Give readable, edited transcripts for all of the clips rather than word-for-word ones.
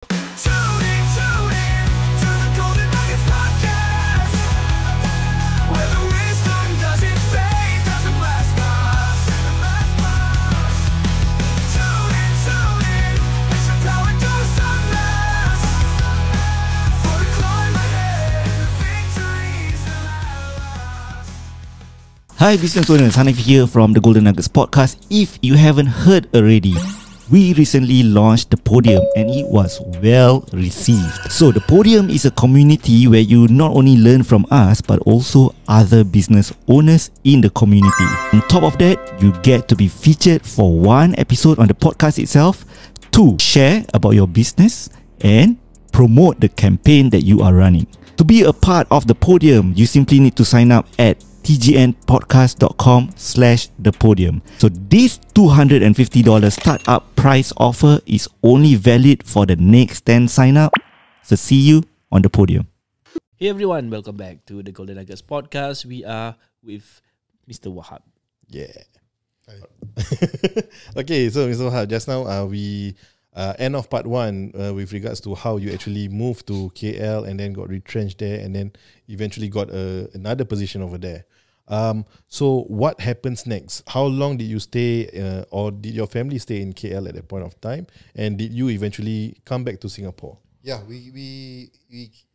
Tune in to the Golden Nuggets podcast, where the wisdom doesn't fade, doesn't last long. Tune in, mission power to the sunrise, for the climb ahead, the victories that last. Hi business owners, Hanif here from the Golden Nuggets podcast. If you haven't heard already, we recently launched the Podium and it was well received. So the Podium is a community where you not only learn from us but also other business owners in the community. On top of that, you get to be featured for one episode on the podcast itself, to share about your business and promote the campaign that you are running. To be a part of the Podium, you simply need to sign up at tgnpodcast.com/thepodium. So this $250 startup price offer is only valid for the next 10 sign up. So see you on the Podium. Hey everyone, welcome back to the Golden Nuggets podcast. We are with Mr. Wahab. Yeah. Okay, so Mr. Wahab, just now we end of part one with regards to how you actually moved to KL and then got retrenched there and then eventually got another position over there. So what happens next? How long did you stay or did your family stay in KL at that point of time? And did you eventually come back to Singapore? Yeah, we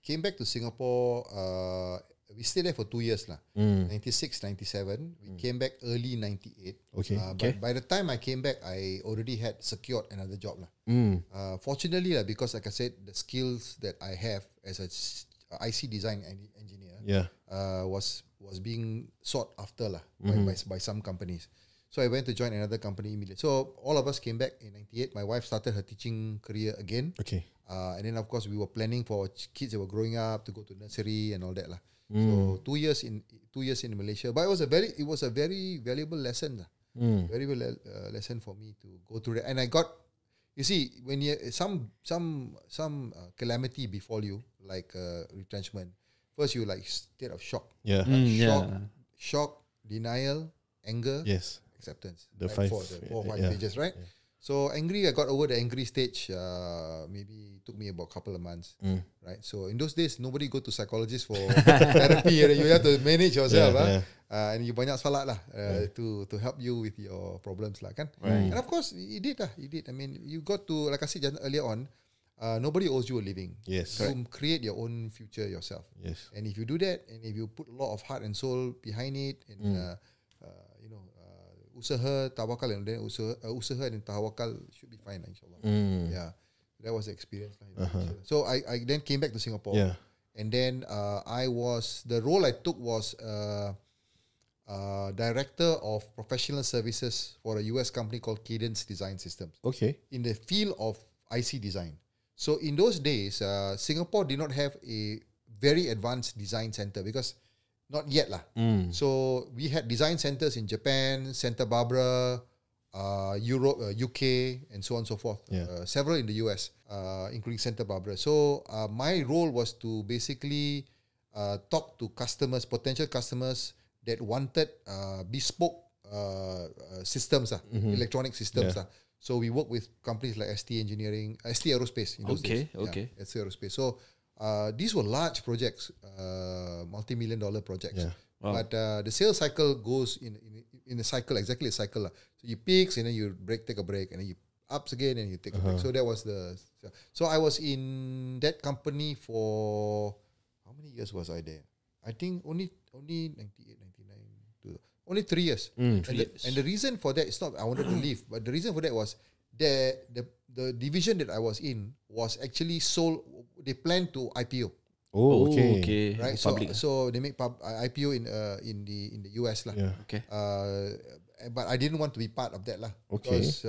came back to Singapore. We stayed there for 2 years lah. 96, 97. We came back early 98. Okay. But by the time I came back, I already had secured another job lah. Fortunately, because like I said, the skills that I have as a IC design engineer, was being sought after lah by some companies. So I went to join another company immediately. So all of us came back in 98. My wife started her teaching career again. Okay. And then of course we were planning for kids that were growing up to go to nursery and all that lah. So 2 years in Malaysia, but it was a very valuable lesson lah. Very valuable lesson for me to go through that. And I got, you see, when you some calamity befall you, like retrenchment, first you like state of shock. Shock, denial, anger, acceptance. The right? four Four or five stages, right? Yeah. So angry, I got over the angry stage. Maybe took me about a couple of months, right? So in those days, nobody go to psychologist for therapy. You have to manage yourself, and you banyak salat lah to help you with your problems lah, kan? Right. And of course, he did. I mean, you got to, like I said just earlier on, nobody owes you a living. Yes. So create your own future yourself. Yes. And if you do that, and if you put a lot of heart and soul behind it, and usaha, tawakal, and then usaha and tawakal should be fine, inshallah. Yeah, that was the experience. So I then came back to Singapore. Yeah. And then the role I took was director of professional services for a US company called Cadence Design Systems. Okay. In the field of IC design. So in those days, Singapore did not have a very advanced design center because not yet lah. So we had design centers in Japan, Santa Barbara, Europe, UK, and so on and so forth. Several in the US, including Santa Barbara. So my role was to basically talk to customers, potential customers that wanted bespoke systems, electronic systems. So we work with companies like ST Aerospace in those days. ST Aerospace. So these were large projects, multi-million-dollar projects. But the sales cycle goes in a cycle, exactly a cycle. So you peaks and then you take a break, and then you ups again and you take a break. So that was so I was in that company for, how many years was I there? I think only 98, 99, only 3 years. And the reason for that, it's not I wanted to leave, but the reason for that was the division that I was in was actually sold. They planned to IPO. Oh, okay. Right. So they make IPO in the US lah. Yeah. Okay. But I didn't want to be part of that lah. Okay. Because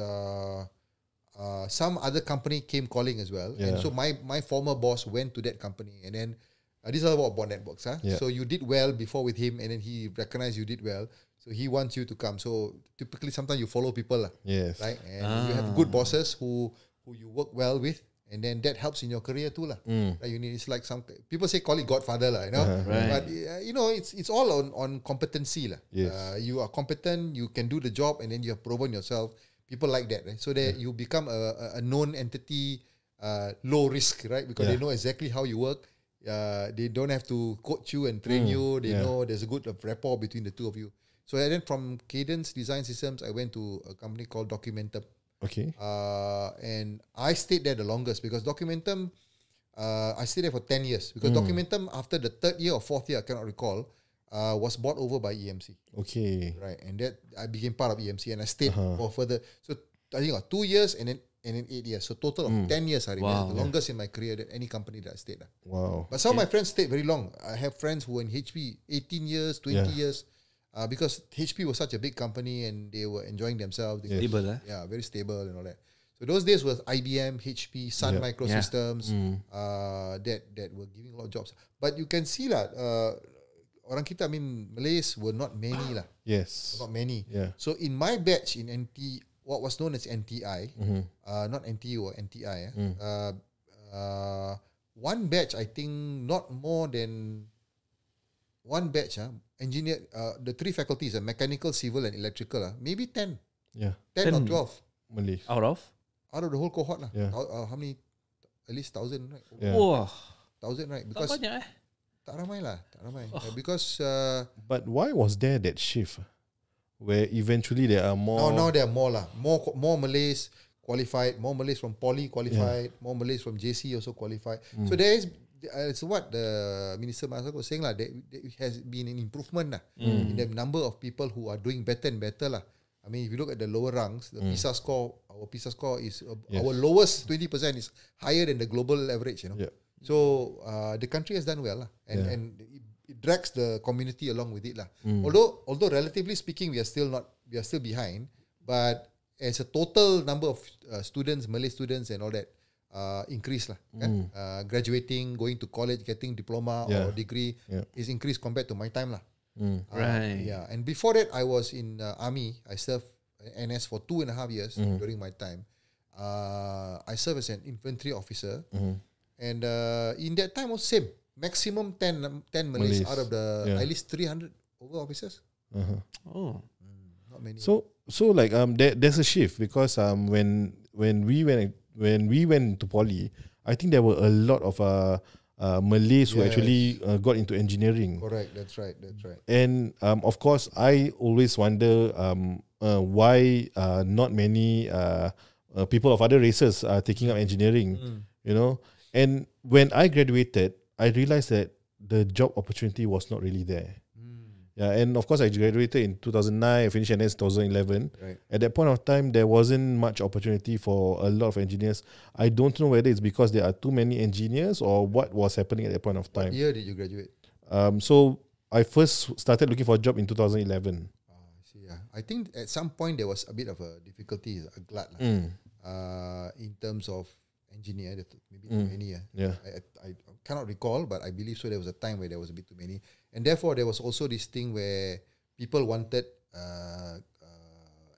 some other company came calling as well, and so my former boss went to that company, and then this is about bond networks. So you did well before with him, and then he recognized you did well. So he wants you to come. So typically, sometimes you follow people lah. Yes. Right. And you have good bosses who you work well with. And then that helps in your career too lah. Right? It's like some people call it Godfather lah, Right. But it's all on competency lah. Yes. You are competent, you can do the job, and then you have proven yourself. People like that, right? So that you become a known entity low risk, right? Because they know exactly how you work. They don't have to coach you and train you. They know there's a good rapport between the two of you. So then from Cadence Design Systems, I went to a company called Documentum. Okay. And I stayed there the longest because Documentum, I stayed there for 10 years. Because Documentum, after the third year or fourth year, I cannot recall, was bought over by EMC. Okay. Right. And that I became part of EMC and I stayed for further. So I think 2 years and then 8 years. So total of 10 years I remember. The longest in my career than any company that I stayed at. Wow. But some of my friends stayed very long. I have friends who were in HP 18 years, 20 years. Because HP was such a big company and they were enjoying themselves. They Stable, Yeah, very stable and all that. So those days was IBM, HP, Sun Microsystems that were giving a lot of jobs. But you can see that orang kita, I mean, Malays were not many lah. Yes. Not many. Yeah. So in my batch in NT, what was known as NTI, not NTU or NTI, one batch I think not more than one batch, engineer, the three faculties, mechanical, civil and electrical, maybe 10. Yeah. 10 or 12 Malay. Out of? out of the whole cohort lah. Yeah. How many? At least 1,000, right? Yeah. Wah, 1,000, right? tak Because banyak tak ramai lah, tak ramai. Because But why was there that shift where eventually there are more? now there are more lah, more Malays qualified, more Malays from Poly qualified, more Malays from JC also qualified. So there is. It's what the Minister Masak was saying lah. There has been an improvement lah in the number of people who are doing better and better lah. I mean, if you look at the lower ranks, the PISA score, our PISA score is our lowest 20% is higher than the global average. You know, Yeah. so the country has done well lah, and it drags the community along with it lah. Although relatively speaking, we are still behind, but as a total number of students, Malay students and all that. Increase lah, kan? Graduating, going to college, getting diploma or degree is increased compared to my time lah. Right. Yeah, and before that, I was in army. I served NS for 2.5 years during my time. I served as an infantry officer, and in that time was same. Maximum 10 Malays out of the at least 300 over officers. Oh. Not many. So like there's a shift because when we went to Poly, I think there were a lot of Malays who actually got into engineering. Correct. That's right. And of course, I always wonder why not many people of other races are taking up engineering. You know, and when I graduated, I realized that the job opportunity was not really there. Yeah, and of course I graduated in 2009, I finished NS 2011. Right. At that point of time, there wasn't much opportunity for a lot of engineers. I don't know whether it's because there are too many engineers or what was happening at that point of What time. year did you graduate? So I first started looking for a job in 2011. I see. Yeah, I think at some point there was a bit of a difficulty, a glut lah, in terms of engineer. Maybe too many. Yeah. I cannot recall, but I believe so. There was a time where there was a bit too many, and therefore there was also this thing where people wanted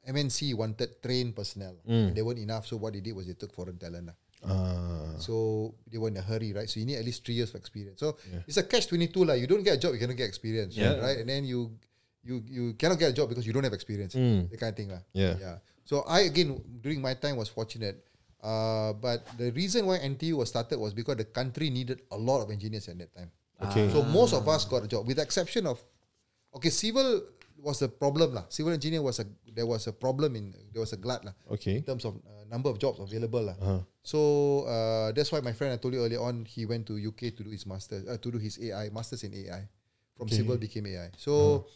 MNC wanted trained personnel. And they weren't enough, so what they did was they took foreign talent. So they were in a hurry, right? So you need at least 3 years of experience. So it's a catch-22 lah. You don't get a job, you cannot get experience, right? And then you cannot get a job because you don't have experience. That kind of thing lah. Yeah. So I again during my time was fortunate. But the reason why NTU was started was because the country needed a lot of engineers at that time. Okay. So most of us got a job, with the exception of, civil was a problem lah. Civil engineer there was a problem there was a glut lah. Okay. In terms of number of jobs available lah. So that's why my friend I told you earlier on, he went to UK to do his masters, to do his masters in AI. From civil became AI. So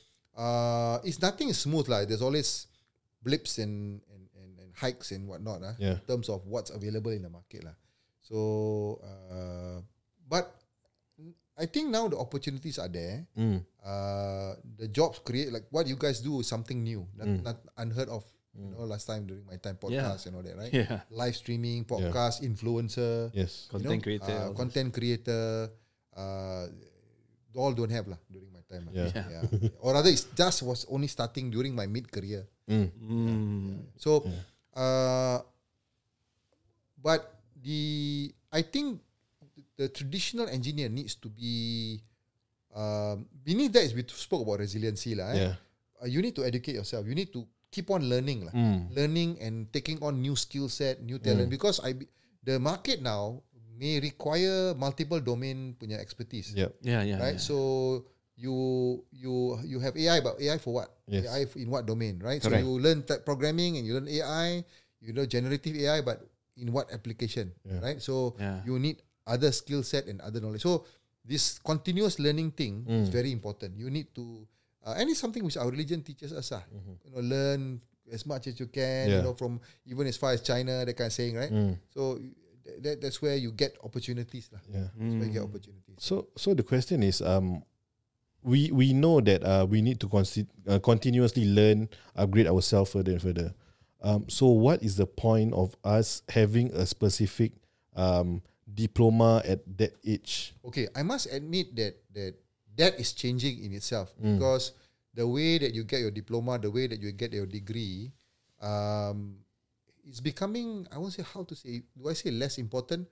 it's nothing smooth lah. There's always blips and hikes and whatnot in terms of what's available in the market lah. So but I think now the opportunities are there. The jobs create, like what you guys do is something new, not unheard of. You know, last time during my time, podcast and all that, right? Yeah. Live streaming, podcast, influencer, Yes. Content creator. all content creator. All don't have lah during my time. Yeah. Or rather, it just was only starting during my mid-career. So, but I think the traditional engineer needs to be beneath that is we spoke about resiliency lah. You need to educate yourself. You need to keep on learning lah, learning and taking on new skill set, new talent. Because the market now may require multiple domain punya expertise. Yep. Yeah. Right. So you have AI, but AI for what? Yes. AI in what domain, right? Correct. So you learn programming and you learn AI, you know generative AI, but in what application, right? So you need other skill set and other knowledge. So this continuous learning thing is very important. You need to, and it's something which our religion teaches us. You know, learn as much as you can. You know, from even as far as China, that kind of saying, right? So that's where you get opportunities, lah. Yeah. That's where you get opportunities. So the question is, we know that we need to continuously learn, upgrade ourselves further and further. So what is the point of us having a specific diploma at that age? Okay, I must admit that is changing in itself, because the way that you get your diploma, the way that you get your degree, is becoming, I won't say how to say, do I say less important?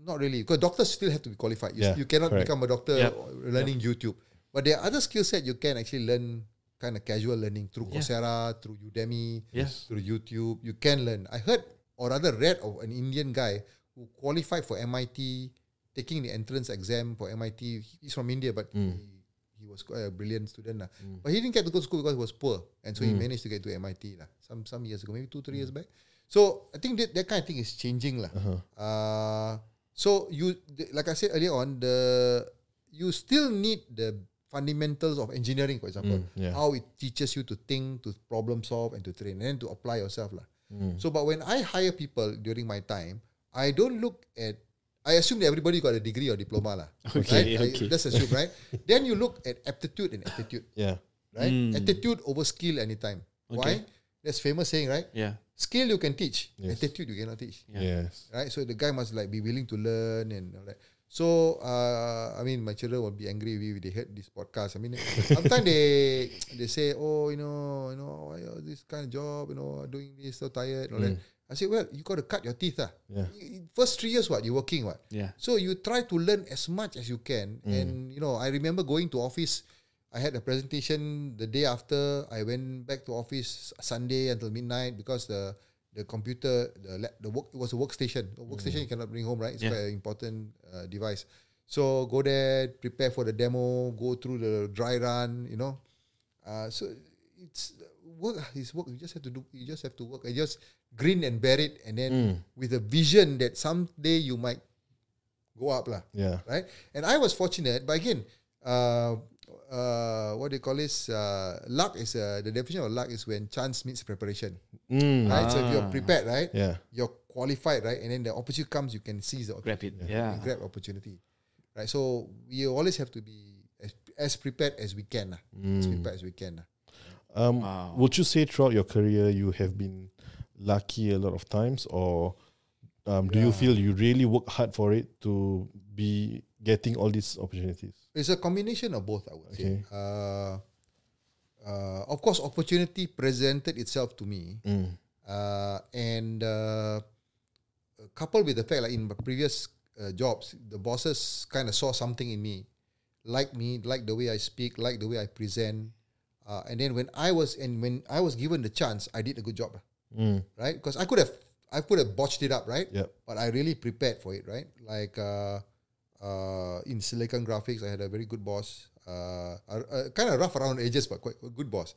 Not really, because doctors still have to be qualified. You cannot correct. become a doctor learning YouTube. But there are other skill set you can actually learn, kind of casual learning through Coursera, through Udemy, through YouTube. You can learn. I heard, or rather read, of an Indian guy who qualified for MIT, taking the entrance exam for MIT. He's from India, but he was quite a brilliant student. But he didn't get to go to school because he was poor. And so he managed to get to MIT some years ago, maybe 2-3 years back. So I think that kind of thing is changing. So like I said earlier on, you still need the fundamentals of engineering, for example. How it teaches you to think, to problem solve, and to train, and then to apply yourself. So, but when I hire people during my time, I don't look at, I assume that everybody got a degree or diploma. Okay. Let's assume, right? Then you look at aptitude and attitude. Right? Attitude over skill anytime. Why? That's famous saying, right? Skill you can teach, attitude you cannot teach. Yes. Right? So the guy must like be willing to learn and all that. So I mean, my children will be angry if they heard this podcast. I mean, sometimes they say, oh, you know, this kind of job, doing this, so tired and all that. I say, well, you got to cut your teeth. First 3 years, you're working, So you try to learn as much as you can. And, I remember going to office. I had a presentation the day after. I went back to office Sunday until midnight because the computer, the work, it was a workstation. A workstation you cannot bring home, right? It's quite an important device. So go there, prepare for the demo, go through the dry run, So it's work. It's work. You just have to do. You just have to work. I just grin and bear it, and then with a vision that someday you might go up, lah. Right. And I was fortunate, but again, what do you call this? Luck is the definition of luck is when chance meets preparation. Right. So if you're prepared, right? You're qualified, right? And then the opportunity comes, you can seize the opportunity. Grab it. You grab opportunity. Right. So we always have to be as prepared as we can. As prepared as we can. Would you say throughout your career you have been lucky a lot of times, or do you feel you really work hard for it to be getting all these opportunities? It's a combination of both, I would say. Of course, opportunity presented itself to me, and coupled with the fact, like in my previous jobs, the bosses kind of saw something in me, liked the way I speak, liked the way I present, and then when I was given the chance, I did a good job, right? Because I could have botched it up, right? But I really prepared for it, right? Like in Silicon Graphics, I had a very good boss. Kind of rough around edges, but quite a good boss.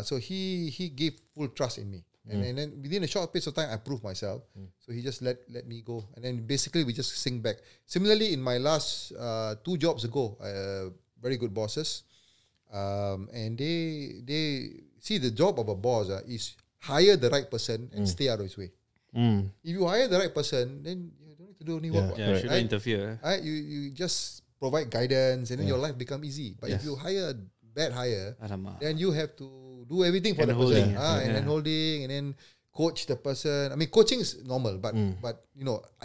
So he gave full trust in me, and then within a short period of time, I proved myself. So he just let me go, and then basically we just sink back. Similarly, in my last 2 jobs ago, very good bosses, and they see the job of a boss is hire the right person and stay out of his way. If you hire the right person, then you don't need to do any work. Shouldn't interfere. Right? You just provide guidance, and then your life become easy. But if you hire a bad hire, then you have to do everything for the person. And then holding, and then coach the person. I mean, coaching is normal, but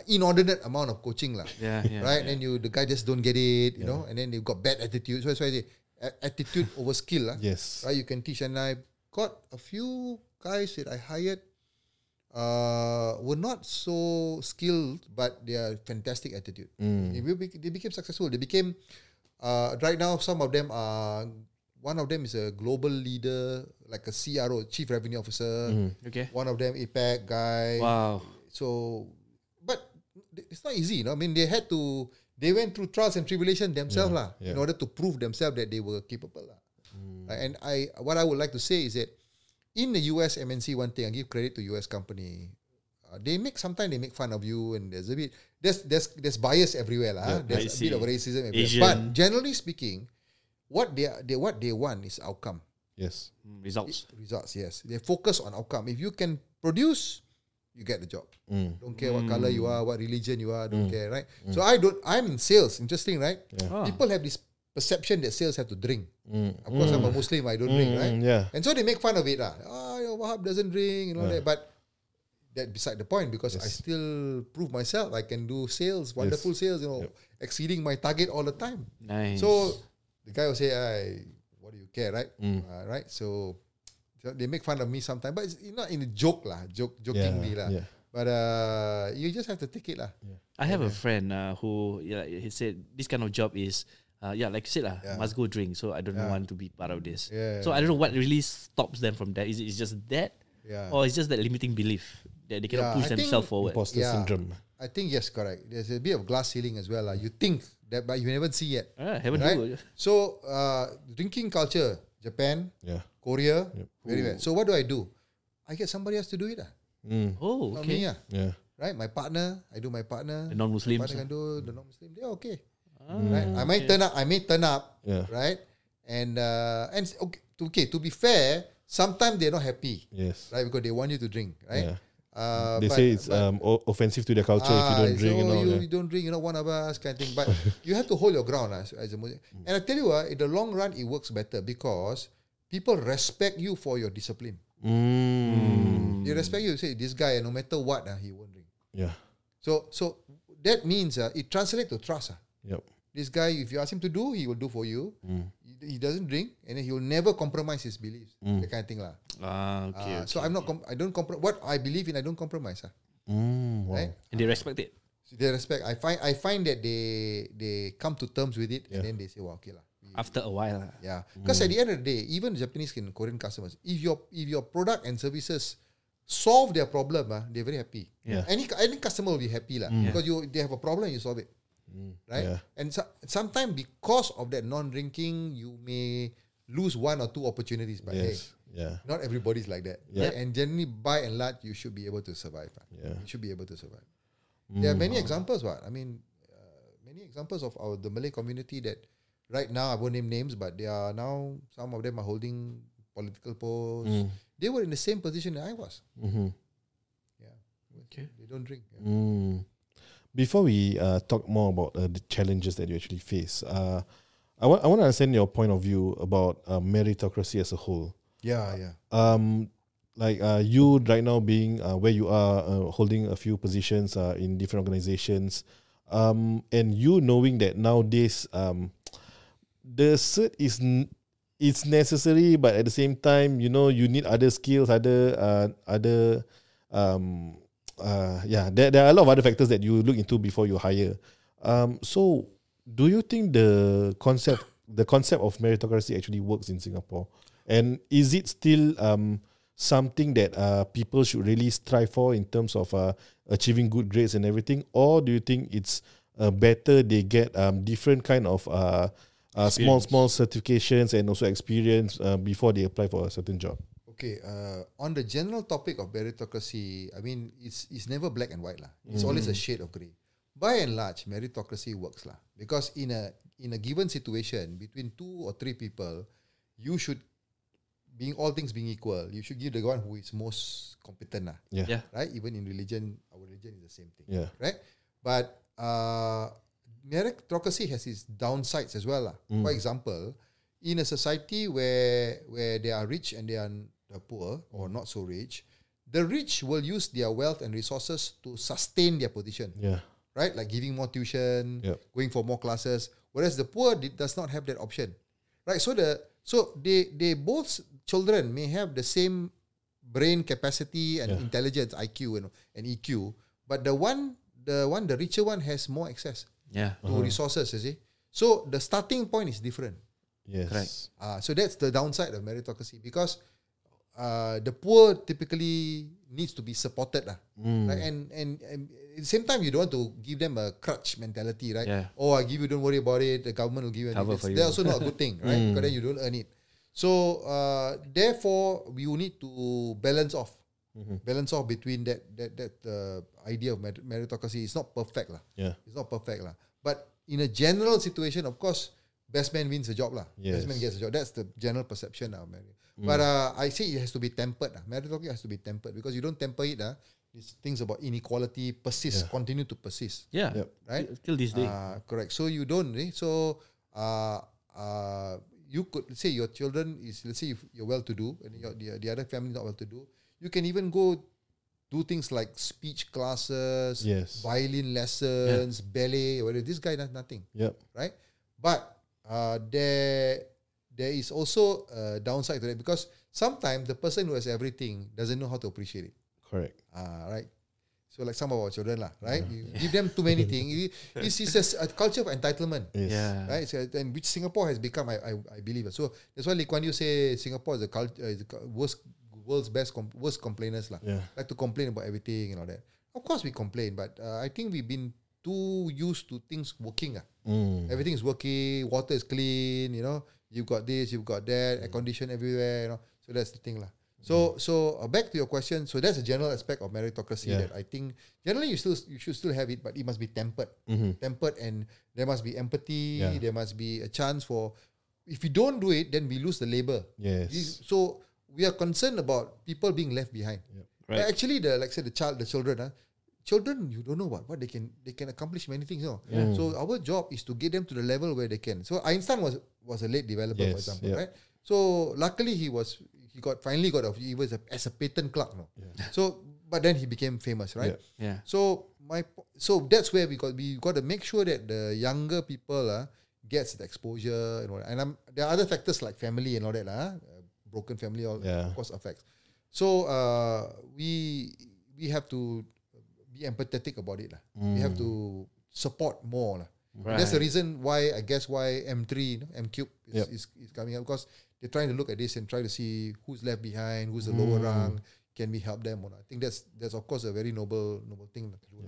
inordinate amount of coaching, lah. Right? And then the guy just don't get it, and then they've got bad attitude. So that's why they attitude over skill, lah. Right? You can teach, and I got a few guys that I hired. Were not so skilled, but they are fantastic attitude. They became successful. They became right now. Some of them are. One of them is a global leader, like a CRO, Chief Revenue Officer. One of them APAC guy. Wow. So, but it's not easy. I mean, they went through trials and tribulation themselves in order to prove themselves that they were capable. And what I would like to say is that in the US MNC, one thing I give credit to US company. Sometimes they make fun of you, and there's bias everywhere lah. There's a bit of racism everywhere. But generally speaking, what they want is outcome. Yes. Results. Results. Yes, they focus on outcome. If you can produce, you get the job. Don't care what color you are, what religion you are. Don't care, right? So I'm in sales. Interesting, right? People have this perception that sales have to drink. Of course, I'm a Muslim. I don't drink, right? Yeah. And so they make fun of it lah. Wahab doesn't drink and all that, but that beside the point, because I still prove myself. I can do sales, wonderful sales, exceeding my target all the time. Nice. So the guy will say, what do you care, right? Right? So they make fun of me sometimes, but it's not in a joke lah, jokingly lah. Yeah. But you just have to take it lah. I have a friend who he said this kind of job is like you said must go drink. So I don't want to be part of this. So I don't know what really stops them from that. Is it just that? Or it's just that limiting belief that they cannot push themselves forward. Imposter syndrome. I think yes, correct. There's a bit of glass ceiling as well. You think that, but you never see yet. Haven't right? So drinking culture, Japan, Korea, very bad. So what do? I get somebody else to do it. Oh, Not okay. me, right? My partner, I do my partner. The non-Muslims. My partner can do the non-Muslim. They're okay. Right? I may turn up. Right? And okay. To be fair, sometimes they're not happy. Yes. Right? Because they want you to drink. Right? They say it's offensive to their culture if you don't drink. You don't drink, you're not one of us, kind of thing. But you have to hold your ground as a Muslim. And I tell you what, in the long run, it works better because people respect you for your discipline. They respect you. Say this guy, no matter what, he won't drink. Yeah. So that means it translates to trust. Yep. This guy, if you ask him to do, he will do for you. He doesn't drink, and then he will never compromise his beliefs. That kind of thing lah. Okay. So I'm not. I don't compromise. What I believe in, I don't compromise. Wow. Right? And they respect it. So they respect. I find that they come to terms with it, and then they say, "Well, okay lah." After a while. Yeah. Because at the end of the day, even Japanese and Korean customers, if your product and services solve their problem, they're very happy. Yeah. Any customer will be happy lah, because they have a problem, you solve it. Right? Yeah. And sometimes because of that non-drinking, you may lose one or two opportunities. But hey, not everybody's like that. Yeah. Right? And generally, by and large, you should be able to survive. Yeah. You should be able to survive. There are many examples. Many examples of the Malay community that right now, I won't name names, but they are now, some of them are holding political posts. They were in the same position that I was. Yeah. Okay. They don't drink. Before we talk more about the challenges that you actually face, I want to understand your point of view about meritocracy as a whole. Yeah. You right now being where you are, holding a few positions in different organizations, and you knowing that nowadays the cert it's necessary, but at the same time, you need other skills, there are a lot of other factors that you look into before you hire. So do you think the concept of meritocracy actually works in Singapore? And is it still something that people should really strive for in terms of achieving good grades and everything? Or do you think it's better they get different kind of small certifications and also experience before they apply for a certain job? Okay, on the general topic of meritocracy, I mean, it's never black and white lah. It's always a shade of grey. By and large, meritocracy works lah, because in a given situation between 2 or 3 people, you should, all things being equal, you should give the one who is most competent lah. Yeah. Right? Even in religion, our religion is the same thing. Yeah. Right? But meritocracy has its downsides as well lah. For example, in a society where they are rich and they are poor or not so rich, the rich will use their wealth and resources to sustain their position. Yeah. Right? Like giving more tuition, going for more classes. Whereas the poor does not have that option. Right? So they both children may have the same brain capacity and intelligence, IQ and EQ, but the richer one has more access to resources, you see. So the starting point is different. Yes. Correct. So that's the downside of meritocracy, because the poor typically needs to be supported lah. Right? And at the same time, you don't want to give them a crutch mentality, right? Yeah. Oh, I give you, don't worry about it. The government will give you. Cover for you. That's also not a good thing, right? Because then you don't earn it. So therefore, we will need to balance off. Balance off between that idea of meritocracy. It's not perfect lah. Yeah. It's not perfect lah. But in a general situation, of course, best man wins a job lah. Yes. Best man gets a job. That's the general perception of merit. But I say it has to be tempered. Meritocracy has to be tempered because you don't temper it. These things about inequality persist, continue to persist. Yeah. Yep. Right? Till this day. Correct. So you don't. So you could say your children is, let's say if you're well-to-do and the other family not well-to-do, you can even go do things like speech classes, Yes. violin lessons, ballet. Whatever. This guy does nothing. Yep. Right? But there is also a downside to that because sometimes the person who has everything doesn't know how to appreciate it. Correct. Right? So like some of our children lah, right? You give them too many things. This is a culture of entitlement. Yes. Yeah. Right? So, and which Singapore has become, I believe. So that's why Lee Kuan Yew say Singapore is the world's worst complainers lah. Yeah. Like to complain about everything and all that. Of course we complain, but I think we've been too used to things working. Everything is working, water is clean, you've got this, you've got that, air condition everywhere, So that's the thing lah. So back to your question. So that's a general aspect of meritocracy that I think generally you should still have it, but it must be tempered. Tempered, and there must be empathy. Yeah. There must be a chance for. If we don't do it, then we lose the labor. Yes. So we are concerned about people being left behind. Right. But actually, the children. Children, you don't know what they can accomplish many things. So our job is to get them to the level where they can. So Einstein was a late developer, for example, right? So luckily he finally got as a patent clerk. So but then he became famous, right? Yeah. So that's where we got to make sure that the younger people gets the exposure and all that. And there are other factors like family and all that broken family of course affects. So we have to be empathetic about it lah. We have to support more lah. Right. That's the reason why M3, M-Cube is coming up, because they're trying to look at this and try to see who's left behind, who's the lower rung, can we help them or not. I think that's of course a very noble thing to do.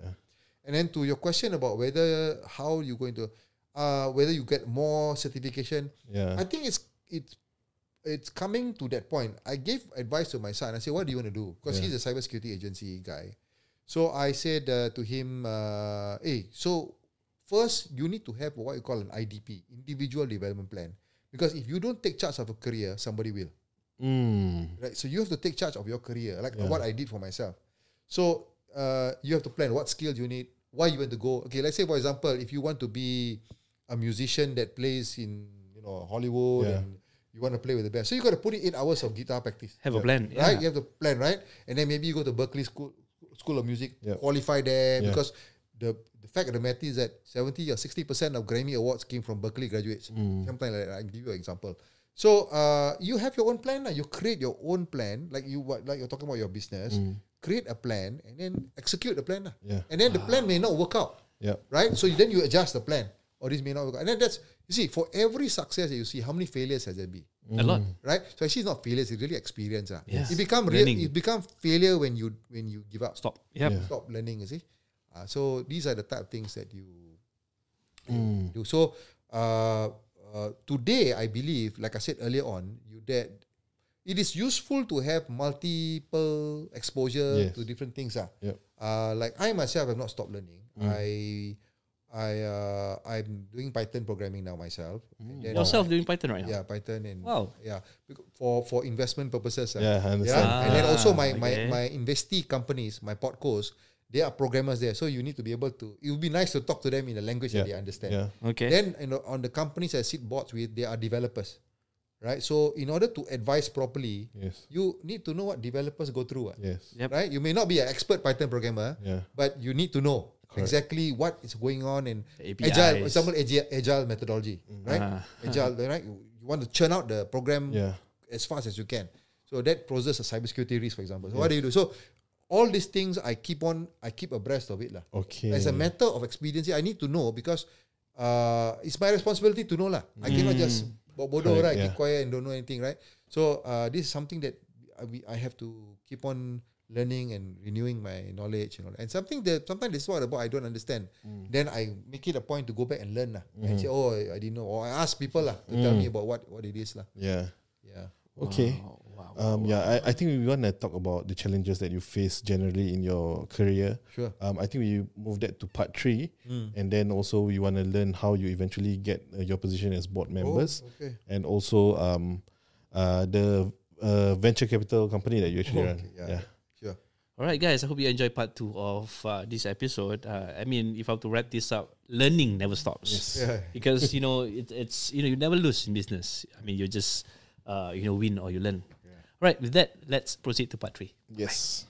And then to your question about whether you get more certification, I think it's coming to that point. I gave advice to my son. I said, what do you want to do? Because he's a cybersecurity agency guy. So I said to him, so first you need to have what you call an IDP, individual development plan. Because if you don't take charge of a career, somebody will. Right? So you have to take charge of your career, like what I did for myself. So you have to plan what skills you need, why you want to go. Okay, let's say for example, if you want to be a musician that plays in Hollywood and you want to play with the best, so you got to put in 8 hours of guitar practice. Have a plan, right? You have to plan, right? And then maybe you go to Berkeley School of Music, qualify there because the fact of the matter is that 70 or 60% of Grammy awards came from Berkeley graduates. Something like that. I'll give you an example. So you have your own plan. You create your own plan, like you're talking about your business. Create a plan and then execute the plan. And then the plan may not work out. Right? So then you adjust the plan. Or this may not work out. And then you see, for every success that you see, how many failures has there been? A lot. Right? So actually it's not failures, it's really experience. Yes. It become failure when you give up. Stop. Stop learning, you see. So these are the type of things that you do. So today, I believe, like I said earlier on, that it is useful to have multiple exposure to different things. Like I myself have not stopped learning. I'm doing Python programming now myself. And then, Yourself doing Python right now? Yeah, Python and Wow. for investment purposes. I understand. And then also my investee companies, my podcasts, they are programmers there. So you need to be able to. It would be nice to talk to them in a language that they understand. Okay. Then on the companies I sit boards with, they are developers, right? So in order to advise properly, you need to know what developers go through. Right? You may not be an expert Python programmer, but you need to know exactly what is going on in agile, for example, agile methodology, right? Agile, right? You want to churn out the program as fast as you can. So that poses a cybersecurity risk, for example. So what do you do? So all these things I keep abreast of it. Okay. As a matter of expediency, I need to know because it's my responsibility to know. I cannot just bodoh, right? Keep quiet and don't know anything, right? So this is something that I have to keep on learning and renewing my knowledge, and sometimes this is what about I don't understand. Then I make it a point to go back and learn lah. And say, oh, I didn't know, or I ask people lah to tell me about what it is lah. Yeah. Yeah. Okay. I think we want to talk about the challenges that you face generally in your career. Sure. I think we move that to part 3, and then also we want to learn how you eventually get your position as board members, okay. and also the venture capital company that you actually run. Yeah. Sure. All right, guys. I hope you enjoy part 2 of this episode. I mean, if I have to wrap this up, learning never stops. Yes. Yeah. Because it's you never lose in business. I mean, you just win or you learn. Right. With that, let's proceed to part 3. Yes.